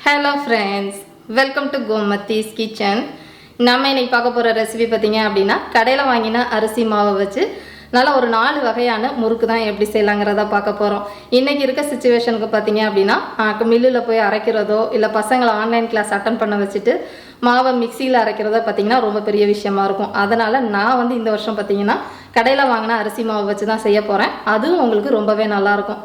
Hello friends, welcome to Gomathi's kitchen. நம்ம இன்னைக்கு பார்க்க போற ரெசிபி பாத்தீங்க அப்படினா கடையில வாங்கின அரிசி மாவை வச்சு நல்ல ஒரு 4 வகையான முறுக்கு தான் எப்படி செய்யலாம்ங்கறத பார்க்க போறோம். இன்னைக்கு இருக்க சிச்சுவேஷனுக்கு பாத்தீங்க அப்படினா மில்லுல போய் அரைக்கிறதோ இல்ல பசங்களை ஆன்லைன் கிளாஸ் அட்டெண்ட் பண்ண வச்சிட்டு மாவை மிக்ஸில அரைக்கிறதோ பாத்தீங்கன்னா ரொம்ப பெரிய விஷயமா இருக்கும். அதனால நான் இந்த வருஷம் பாத்தீங்கன்னா கடையில வாங்கின அரிசி மாவை வச்சு தான் செய்ய போறேன். அதுவும் உங்களுக்கு ரொம்பவே நல்லா இருக்கும்.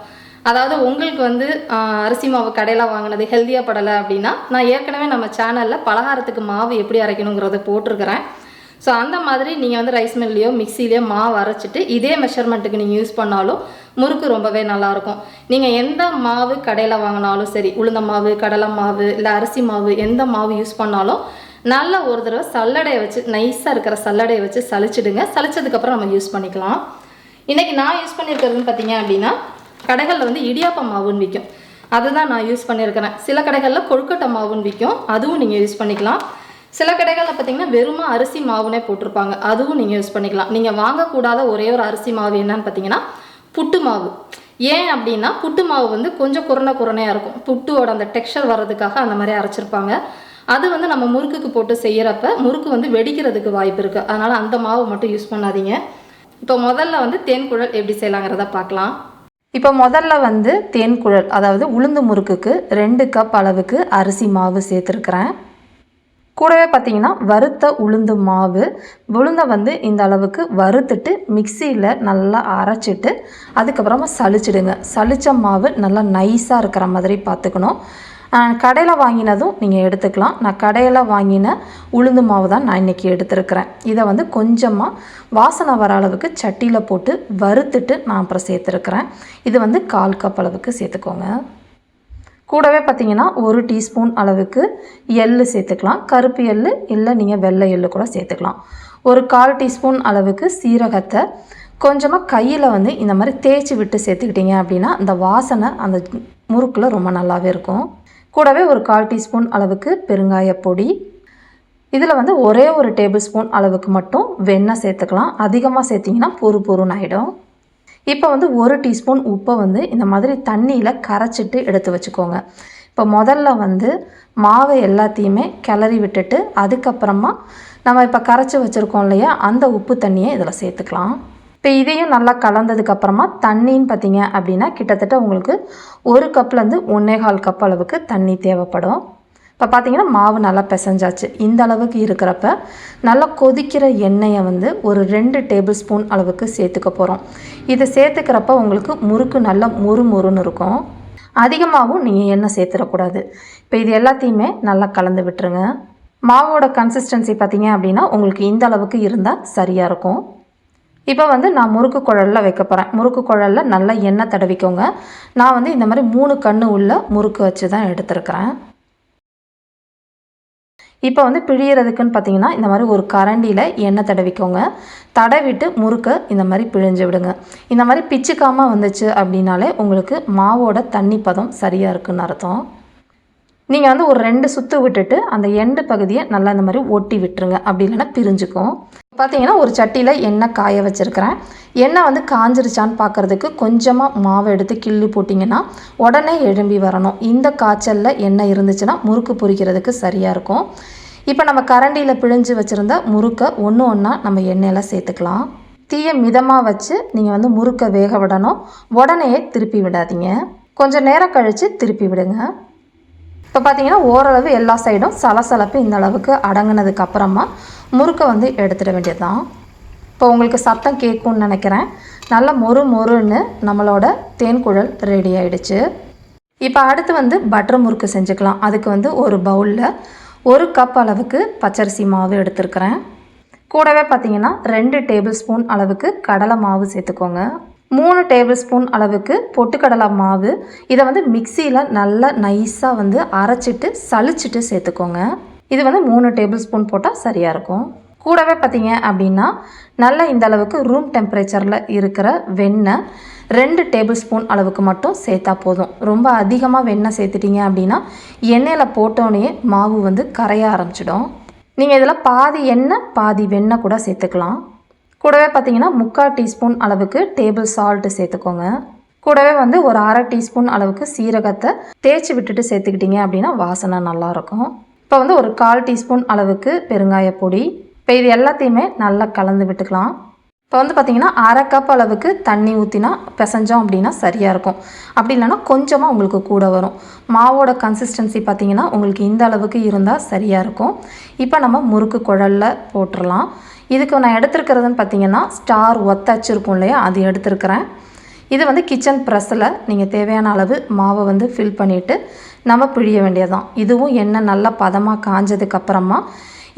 அதாவது உங்களுக்கு அரிசி மாவு கடையில் வாங்கினது ஹெல்த்தியாக படலை அப்படின்னா நான் ஏற்கனவே நம்ம சேனலில் பலகாரத்துக்கு மாவு எப்படி அரைக்கணுங்கிறத போட்டிருக்கிறேன். ஸோ அந்த மாதிரி நீங்கள் ரைஸ் மில்லையோ மிக்சிலையோ மாவு அரைச்சிட்டு இதே மெஷர்மெண்ட்டுக்கு நீங்கள் யூஸ் பண்ணாலும் முறுக்கு ரொம்பவே நல்லாயிருக்கும். நீங்கள் எந்த மாவு கடையில் வாங்கினாலும் சரி, உளுந்த மாவு, கடலை மாவு, இல்லை அரிசி மாவு, எந்த மாவு யூஸ் பண்ணாலும் நல்ல ஒரு தடவை சல்லடையை வச்சு நைஸாக இருக்கிற சல்லடையை வச்சு சலிச்சிடுங்க. சலிச்சதுக்கப்புறம் நம்ம யூஸ் பண்ணிக்கலாம். இன்றைக்கி நான் யூஸ் பண்ணியிருக்கிறதுன்னு பார்த்தீங்க அப்படின்னா கடைகளில் இடியாப்ப மாவுன்னு விற்கும், அதுதான் நான் யூஸ் பண்ணியிருக்கிறேன். சில கடைகளில் கொழுக்கட்டை மாவுன்னு விற்கும், அதுவும் நீங்கள் யூஸ் பண்ணிக்கலாம். சில கடைகளில் பார்த்தீங்கன்னா வெறுமா அரிசி மாவுனே போட்டிருப்பாங்க, அதுவும் நீங்கள் யூஸ் பண்ணிக்கலாம். நீங்கள் வாங்கக்கூடாத ஒரே ஒரு அரிசி மாவு என்னன்னு பார்த்தீங்கன்னா புட்டு மாவு. ஏன் அப்படின்னா புட்டு மாவு கொஞ்சம் குறையாக இருக்கும். புட்டுவோட அந்த டெக்ஸ்சர் வர்றதுக்காக அந்த மாதிரி அரைச்சிருப்பாங்க. அது நம்ம முறுக்குக்கு போட்டு செய்கிறப்ப முறுக்கு வெடிக்கிறதுக்கு வாய்ப்பு இருக்குது. அதனால் அந்த மாவு மட்டும் யூஸ் பண்ணாதீங்க. இப்போ முதல்ல தேன்குழல் எப்படி செய்யலாங்கிறத பார்க்கலாம். இப்போ முதல்ல தேன்குழல், அதாவது உளுந்து முறுக்குக்கு 2 கப் அளவுக்கு அரிசி மாவு சேர்த்துருக்குறேன். கூடவே பார்த்தீங்கன்னா வறுத்த உளுந்து மாவு, உளுந்தை இந்த அளவுக்கு வறுத்துட்டு மிக்சியில் நல்லா அரைச்சிட்டு அதுக்கப்புறமா சலிச்சிடுங்க. சலித்த மாவு நல்லா நைஸாக இருக்கிற மாதிரி பார்த்துக்கணும். கடையில் வாங்கினதும் நீங்கள் எடுத்துக்கலாம். நான் கடையில் வாங்கின உளுந்து மாவு தான் நான் இன்றைக்கி எடுத்துருக்கிறேன். இதை கொஞ்சமாக வாசனை வர அளவுக்கு சட்டியில் போட்டு வறுத்துட்டு நான் அப்புறம் சேர்த்துருக்கிறேன். இது 1/4 கப் அளவுக்கு சேர்த்துக்கோங்க. கூடவே பார்த்திங்கன்னா 1 டீஸ்பூன் அளவுக்கு எள்ளு சேர்த்துக்கலாம். கருப்பு எள்ளு இல்லை நீங்கள் வெள்ளை எள்ளு கூட சேர்த்துக்கலாம். ஒரு 1/4 டீஸ்பூன் அளவுக்கு சீரகத்தை கொஞ்சமாக கையில் இந்த மாதிரி தேய்ச்சி விட்டு சேர்த்துக்கிட்டிங்க அப்படின்னா அந்த வாசனை அந்த முறுக்கில் ரொம்ப நல்லாவே இருக்கும். கூடவே ஒரு 1/4 டீஸ்பூன் அளவுக்கு பெருங்காய பொடி. இதில் ஒரே ஒரு டேபிள் ஸ்பூன் அளவுக்கு மட்டும் வெண்ணெய் சேர்த்துக்கலாம். அதிகமாக சேர்த்திங்கன்னா பொறுன்னு ஆகிடும். இப்போ 1 டீஸ்பூன் உப்பை இந்த மாதிரி தண்ணியில் கரைச்சிட்டு எடுத்து வச்சுக்கோங்க. இப்போ முதல்ல மாவை எல்லாத்தையுமே கிளறி விட்டுட்டு அதுக்கப்புறமா நம்ம இப்போ கரைச்சி வச்சுருக்கோம் இல்லையா, அந்த உப்பு தண்ணியை இதில் சேர்த்துக்கலாம். இப்போ இதையும் நல்லா கலந்ததுக்கப்புறமா தண்ணின்னு பார்த்தீங்க அப்படின்னா கிட்டத்தட்ட உங்களுக்கு 1 கப்லேருந்து 1.25 கப் அளவுக்கு தண்ணி தேவைப்படும். இப்போ பார்த்தீங்கன்னா மாவு நல்லா பிசைஞ்சாச்சு. இந்த அளவுக்கு இருக்கிறப்ப நல்லா கொதிக்கிற எண்ணெயை ஒரு 2 டேபிள் ஸ்பூன் அளவுக்கு சேர்த்துக்க போகிறோம். இதை சேர்த்துக்கிறப்ப உங்களுக்கு முறுக்கு நல்லா முறுன்னு இருக்கும். அதிகமாகவும் நீங்கள் எண்ணெய் சேர்த்துடக்கூடாது. இப்போ இது எல்லாத்தையுமே நல்லா கலந்து விட்டுருங்க. மாவோட கன்சிஸ்டன்சி பார்த்தீங்க அப்படின்னா உங்களுக்கு இந்த அளவுக்கு இருந்தால் சரியாக இருக்கும். இப்போ நான் முறுக்கு குழலில் வைக்க போகிறேன். முறுக்கு குழலில் நல்லா எண்ணெய் தடவிக்கோங்க. நான் இந்த மாதிரி 3 கண்ணு உள்ள முறுக்கு வச்சு தான் எடுத்துருக்கிறேன். இப்போ பிழியறதுக்குன்னு பார்த்தீங்கன்னா இந்த மாதிரி ஒரு கரண்டியில் எண்ணெய் தடவிக்கோங்க. தடவிட்டு முறுக்கை இந்த மாதிரி பிழிஞ்சு விடுங்க. இந்த மாதிரி பிச்சுக்காமல் வந்துச்சு அப்படின்னாலே உங்களுக்கு மாவோட தண்ணி பதம் சரியாக இருக்குன்னு அர்த்தம். நீங்கள் ஒரு 2 சுற்று விட்டுட்டு அந்த எண்டு பகுதியை நல்லா இந்த மாதிரி ஒட்டி விட்டுருங்க. அப்படி இல்லைன்னா பிரிஞ்சுக்கும். பார்த்தீங்கன்னா ஒரு சட்டியில் எண்ணெய் காய வச்சுருக்கிறேன். எண்ணெய் காஞ்சிருச்சான்னு பார்க்குறதுக்கு கொஞ்சமாக மாவை எடுத்து கிள்ளி போட்டிங்கன்னா உடனே எழும்பி வரணும். இந்த காய்ச்சலில் எண்ணெய் இருந்துச்சுன்னா முறுக்கு பொரிக்கிறதுக்கு சரியாக இருக்கும். இப்போ நம்ம கரண்டியில் பிழிஞ்சு வச்சுருந்த முறுக்கை ஒன்றா நம்ம எண்ணெயில் சேர்த்துக்கலாம். தீயை மிதமாக வச்சு நீங்கள் முறுக்கை வேக விடணும். உடனே திருப்பி விடாதீங்க. கொஞ்சம் நேரம் கழித்து திருப்பி விடுங்க. இப்போ பார்த்தீங்கன்னா ஓரளவு எல்லா சைடும் சலசலப்பு இந்த அளவுக்கு அடங்கினதுக்கு அப்புறமா முறுக்கை எடுத்துட வேண்டியது தான். இப்போ உங்களுக்கு சத்தம் கேட்கும்னு நினைக்கிறேன். நல்லா மொறுன்னு நம்மளோட தேன்குழல் ரெடி ஆகிடுச்சு. இப்போ அடுத்து பட்டர் முறுக்கு செஞ்சுக்கலாம். அதுக்கு ஒரு பவுலில் 1 கப் அளவுக்கு பச்சரிசி மாவு எடுத்துருக்கிறேன். கூடவே பார்த்தீங்கன்னா 2 டேபிள் ஸ்பூன் அளவுக்கு கடலை மாவு சேர்த்துக்கோங்க. 3 டேபிள் ஸ்பூன் அளவுக்கு பொட்டுக்கடலை மாவு. இதை மிக்சியில் நல்லா நைஸாக அரைச்சிட்டு சலிச்சிட்டு சேர்த்துக்கோங்க. இது 3 டேபிள் ஸ்பூன் போட்டால் சரியாக இருக்கும். கூடவே பார்த்தீங்க அப்படின்னா நல்லா இந்த அளவுக்கு ரூம் டெம்பரேச்சரில் இருக்கிற வெண்ணெய் 2 டேபிள் ஸ்பூன் அளவுக்கு மட்டும் சேர்த்தா போதும். ரொம்ப அதிகமாக வெண்ணெய் சேர்த்துட்டிங்க அப்படின்னா எண்ணெயில் போட்டோன்னே மாவு கரைய ஆரம்பிச்சிடும். நீங்கள் இதில் பாதி எண்ணெய் பாதி வெண்ணெய் கூட சேர்த்துக்கலாம். கூடவே பார்த்தீங்கன்னா 3/4 டீஸ்பூன் அளவுக்கு டேபிள் சால்ட்டு சேர்த்துக்கோங்க. கூடவே வந்து ஒரு 1/2 டீஸ்பூன் அளவுக்கு சீரகத்தை தேய்ச்சி விட்டுட்டு சேர்த்துக்கிட்டிங்க அப்படின்னா வாசனை நல்லாயிருக்கும். இப்போ வந்து ஒரு 1/4 டீஸ்பூன் அளவுக்கு பெருங்காய பொடி. இப்போ இது எல்லாத்தையுமே நல்லா கலந்து விட்டுக்கலாம். இப்போ வந்து பார்த்திங்கன்னா 1/2 கப் அளவுக்கு தண்ணி ஊற்றினா பிசைஞ்சோம் அப்படின்னா சரியாக இருக்கும். அப்படி இல்லைன்னா கொஞ்சமாக உங்களுக்கு கூட வரும். மாவோட கன்சிஸ்டன்சி பார்த்திங்கன்னா உங்களுக்கு இந்த அளவுக்கு இருந்தால் சரியாக இருக்கும். இப்போ நம்ம முறுக்கு குழலில் போட்டுடலாம். இதுக்கு நான் எடுத்துருக்கிறதுன்னு பார்த்திங்கன்னா ஸ்டார் ஒத்தச்சு இருக்கும் இல்லையா, அது எடுத்துருக்கிறேன். இது வந்து கிச்சன் ப்ரெஸ்ஸில் நீங்கள் தேவையான அளவு மாவை வந்து ஃபில் பண்ணிவிட்டு நம்ம பிழிய வேண்டியதுதான். இதுவும் எண்ணெய் நல்லா பதமாக காஞ்சதுக்கப்புறமா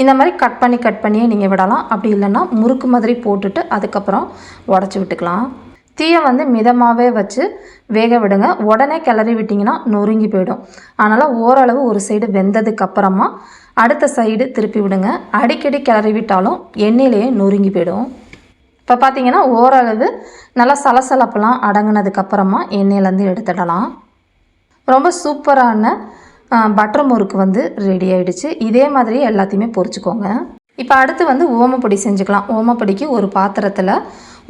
இந்த மாதிரி கட் பண்ணியே நீங்கள் விடலாம். அப்படி இல்லைன்னா முறுக்கு மாதிரி போட்டுட்டு அதுக்கப்புறம் உடச்சி விட்டுக்கலாம். தீயை வந்து மிதமாகவே வச்சு வேக விடுங்க. உடனே கிளறி விட்டிங்கன்னா நொறுங்கி போயிடும். அதனால் ஓரளவு ஒரு சைடு வெந்ததுக்கப்புறமா அடுத்த சைடு திருப்பி விடுங்க. அடிக்கடி கிளறி விட்டாலும் எண்ணெயிலேயே நொறுங்கி போயிடும். இப்போ பார்த்திங்கன்னா ஓரளவு நல்லா சலசலப்பெல்லாம் அடங்கினதுக்கப்புறமா எண்ணெயிலேருந்து எடுத்துடலாம். ரொம்ப சூப்பரான பட்டர் முறுக்கு வந்து ரெடி ஆகிடுச்சு. இதே மாதிரி எல்லாத்தையுமே பொரிச்சுக்கோங்க. இப்போ அடுத்து வந்து ஓமப்பொடி செஞ்சுக்கலாம். ஓமப்பொடிக்கு ஒரு பாத்திரத்தில்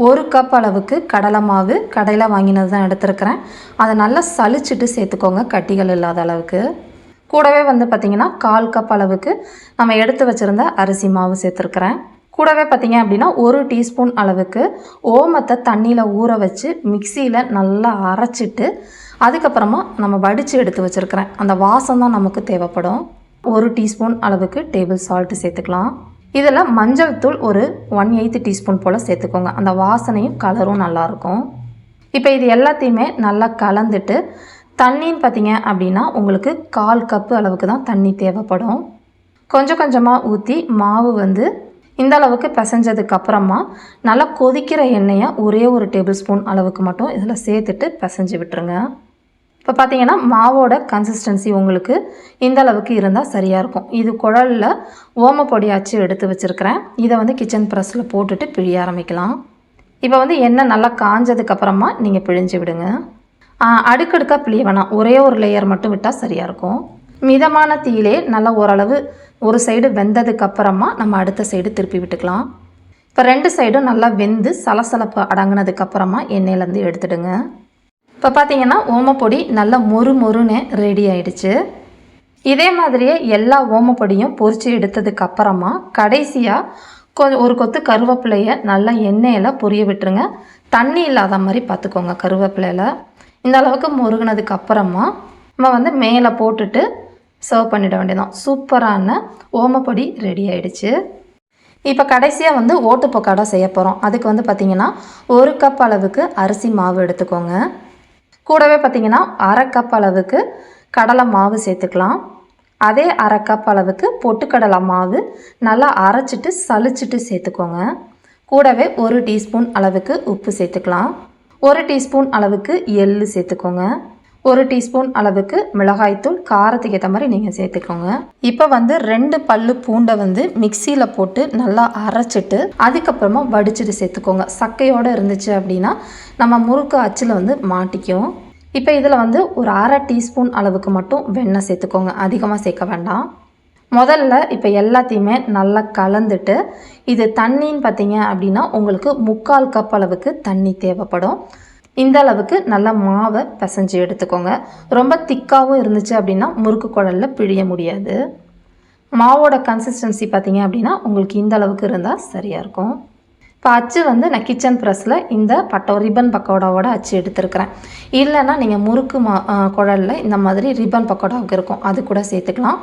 1 கப் அளவுக்கு கடலை மாவு, கடையில் வாங்கினது தான் எடுத்துருக்கிறேன். அதை நல்லா சலிச்சுட்டு சேர்த்துக்கோங்க, கட்டிகள் இல்லாத அளவுக்கு. கூடவே வந்து பார்த்திங்கன்னா 1/4 கப் அளவுக்கு நம்ம எடுத்து வச்சுருந்த அரிசி மாவு சேர்த்துருக்குறேன். கூடவே பார்த்திங்க அப்படின்னா 1 டீஸ்பூன் அளவுக்கு ஓமத்தை தண்ணியில் ஊற வச்சு மிக்சியில் நல்லா அரைச்சிட்டு அதுக்கப்புறமா நம்ம வடித்து எடுத்து வச்சுருக்கிறேன். அந்த வாசம் தான் நமக்கு தேவைப்படும். 1 டீஸ்பூன் அளவுக்கு டேபிள் சால்ட்டு சேர்த்துக்கலாம். இதில் மஞ்சள் தூள் ஒரு 1/8 டீஸ்பூன் போல் சேர்த்துக்கோங்க. அந்த வாசனையும் கலரும் நல்லாயிருக்கும். இப்போ இது எல்லாத்தையுமே நல்லா கலந்துட்டு தண்ணின்னு பார்த்திங்க அப்படின்னா உங்களுக்கு 1/4 கப்பு அளவுக்கு தான் தண்ணி தேவைப்படும். கொஞ்சம் கொஞ்சமாக ஊற்றி மாவு வந்து இந்த அளவுக்கு பிசைஞ்சதுக்கப்புறமா நல்லா கொதிக்கிற எண்ணெயை ஒரே 1 டேபிள் ஸ்பூன் அளவுக்கு மட்டும் இதில் சேர்த்துட்டு பிசைஞ்சு விட்டுருங்க. இப்போ பார்த்திங்கன்னா மாவோட கன்சிஸ்டன்சி உங்களுக்கு இந்த அளவுக்கு இருந்தால் சரியாக இருக்கும். இது குழலில் ஓமப்பொடியாச்சு எடுத்து வச்சுருக்கிறேன். இதை வந்து கிச்சன் ப்ரெஸ்ஸில் போட்டுட்டு பிழிய ஆரம்பிக்கலாம். இப்போ வந்து எண்ணெய் நல்லா காஞ்சதுக்கப்புறமா நீங்கள் பிழிஞ்சு விடுங்க. அடுக்கடுக்காக பிழிய வேணாம், ஒரே ஒரு லேயர் மட்டும் விட்டால் சரியாக இருக்கும். மிதமான தீயிலே நல்லா ஓரளவு ஒரு சைடு வெந்ததுக்கப்புறமா நம்ம அடுத்த சைடு திருப்பி விட்டுக்கலாம். இப்போ 2 சைடும் நல்லா வெந்து சலசலப்பு அடங்கினதுக்கப்புறமா எண்ணெயிலேருந்து எடுத்துடுங்க. இப்போ பார்த்திங்கன்னா ஓமப்பொடி நல்லா மொறுன்னு ரெடி ஆகிடுச்சு. இதே மாதிரியே எல்லா ஓமப்பொடியும் பொரித்து எடுத்ததுக்கப்புறமா கடைசியாக ஒரு கொத்து கருவேப்பிலையை நல்லா எண்ணெயில் பொரிய விட்டுருங்க. தண்ணி இல்லாத மாதிரி பார்த்துக்கோங்க கருவேப்பிலையில். இந்த அளவுக்கு முருகினதுக்கப்புறமா நம்ம வந்து மேலே போட்டுட்டு சர்வ் பண்ணிட வேண்டியதான். சூப்பரான ஓமப்பொடி ரெடி ஆகிடுச்சு. இப்போ கடைசியாக வந்து ஓட்டு பக்கோடா செய்ய போகிறோம். அதுக்கு வந்து பார்த்திங்கன்னா 1 கப் அளவுக்கு அரிசி மாவு எடுத்துக்கோங்க. கூடவே பார்த்திங்கன்னா 1/2 கப் அளவுக்கு கடலை மாவு சேர்த்துக்கலாம். அதே 1/2 கப் அளவுக்கு பொட்டுக்கடலை மாவு நல்லா அரைச்சிட்டு சலிச்சிட்டு சேர்த்துக்கோங்க. கூடவே 1 டீஸ்பூன் அளவுக்கு உப்பு சேர்த்துக்கலாம். 1 டீஸ்பூன் அளவுக்கு எள்ளு சேர்த்துக்கோங்க. 1 டீஸ்பூன் அளவுக்கு மிளகாய்த்தூள், காரத்துக்கு ஏற்ற மாதிரி நீங்கள் சேர்த்துக்கோங்க. இப்போ வந்து 2 பல்லு பூண்டை வந்து மிக்சியில் போட்டு நல்லா அரைச்சிட்டு அதுக்கப்புறமா வடிச்சிட்டு சேர்த்துக்கோங்க. சக்கையோடு இருந்துச்சு அப்படின்னா நம்ம முறுக்கு அச்சில் வந்து மாட்டிக்கும். இப்போ இதில் வந்து ஒரு 1/2 டீஸ்பூன் அளவுக்கு மட்டும் வெண்ணெய் சேர்த்துக்கோங்க, அதிகமாக சேர்க்க வேண்டாம். முதல்ல இப்போ எல்லாத்தையுமே நல்லா கலந்துட்டு இது தண்ணின்னு பார்த்தீங்க அப்படின்னா உங்களுக்கு 3/4 கப் அளவுக்கு தண்ணி தேவைப்படும். இந்த அளவுக்கு நல்லா மாவை பிசைஞ்சு எடுத்துக்கோங்க. ரொம்ப திக்காகவும் இருந்துச்சு அப்படின்னா முறுக்கு குழலில் பிழிய முடியாது. மாவோட கன்சிஸ்டன்சி பார்த்திங்க அப்படின்னா உங்களுக்கு இந்த அளவுக்கு இருந்தால் சரியாக இருக்கும். இப்போ அச்சு வந்து நான் கிச்சன் ப்ரெஸ்ஸில் இந்த ரிப்பன் பக்கோடாவோட அச்சு எடுத்துருக்கிறேன். இல்லைன்னா நீங்கள் முறுக்கு குழலில் இந்த மாதிரி ரிப்பன் பக்கோடாவுக்கு இருக்கும், அது கூட சேர்த்துக்கலாம்.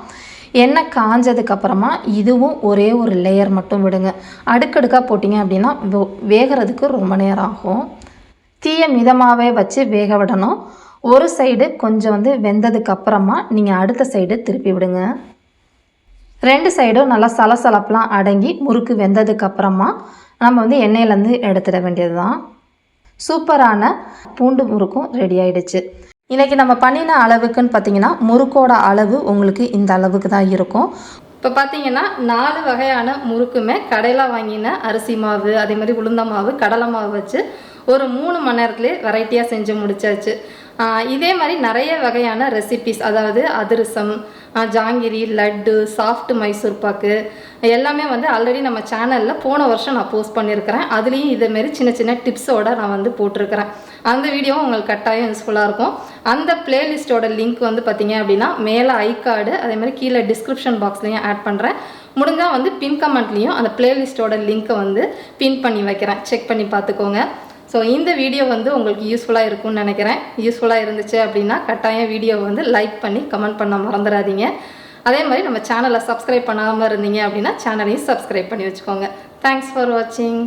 எண்ணெய் காஞ்சதுக்கப்புறமா இதுவும் ஒரே ஒரு லேயர் மட்டும் விடுங்க. அடுக்கடுக்காக போட்டிங்க அப்படின்னா வேகிறதுக்கு ரொம்ப நேரம் ஆகும். தீயை மிதமாகவே வச்சு வேக விடணும். ஒரு சைடு கொஞ்சம் வந்து வெந்ததுக்கப்புறமா நீங்கள் அடுத்த சைடு திருப்பி விடுங்க. 2 சைடும் நல்லா சலசலப்பெலாம் அடங்கி முறுக்கு வெந்ததுக்கப்புறமா நம்ம வந்து எண்ணெயிலேருந்து எடுத்துட வேண்டியது தான். சூப்பரான பூண்டு முறுக்கும் ரெடி ஆகிடுச்சு. இன்றைக்கி நம்ம பண்ணின அளவுக்குன்னு பார்த்திங்கன்னா முறுக்கோட அளவு உங்களுக்கு இந்த அளவுக்கு தான் இருக்கும். இப்போ பார்த்தீங்கன்னா 4 வகையான முறுக்குமே கடையில் வாங்கின அரிசி மாவு, அதே மாதிரி உளுந்த மாவு, கடலை மாவு வச்சு ஒரு 3 மணி நேரத்துலேயே வெரைட்டியாக செஞ்சு முடிச்சாச்சு. இதே மாதிரி நிறைய வகையான ரெசிபிஸ், அதாவது அதிரசம், ஜாங்கிரி, லட்டு, சாஃப்ட் மைசூர் பாக்கு எல்லாமே வந்து ஆல்ரெடி நம்ம சேனலில் போன வருஷம் நான் போஸ்ட் பண்ணியிருக்கிறேன். அதுலேயும் இதேமாரி சின்ன சின்ன டிப்ஸோடு நான் வந்து போட்டிருக்கிறேன். அந்த வீடியோ உங்களுக்கு கட்டாயம் யூஸ்ஃபுல்லாக இருக்கும். அந்த பிளேலிஸ்ட்டோட லிங்க் வந்து பார்த்தீங்க அப்படின்னா மேலே ஐ கார்டு அதே மாதிரி கீழே டிஸ்கிரிப்ஷன் பாக்ஸ்லையும் ஆட் பண்ணுறேன். முடிஞ்சால் வந்து பின் கமெண்ட்லேயும் அந்த பிளேலிஸ்ட்டோட லிங்க்கை வந்து பின் பண்ணி வைக்கிறேன், செக் பண்ணி பார்த்துக்கோங்க. ஸோ இந்த வீடியோ வந்து உங்களுக்கு யூஸ்ஃபுல்லாக இருக்கும்னு நினைக்கிறேன். யூஸ்ஃபுல்லாக இருந்துச்சு அப்படின்னா கட்டாயம் வீடியோவை வந்து லைக் பண்ணி கமெண்ட் பண்ண மறந்துடாதீங்க. அதே மாதிரி நம்ம சேனலை சப்ஸ்கிரைப் பண்ணாமல் இருந்தீங்க அப்படின்னா சேனலையும் சப்ஸ்கிரைப் பண்ணி வச்சுக்கோங்க. தேங்க்ஸ் ஃபார் வாட்சிங்.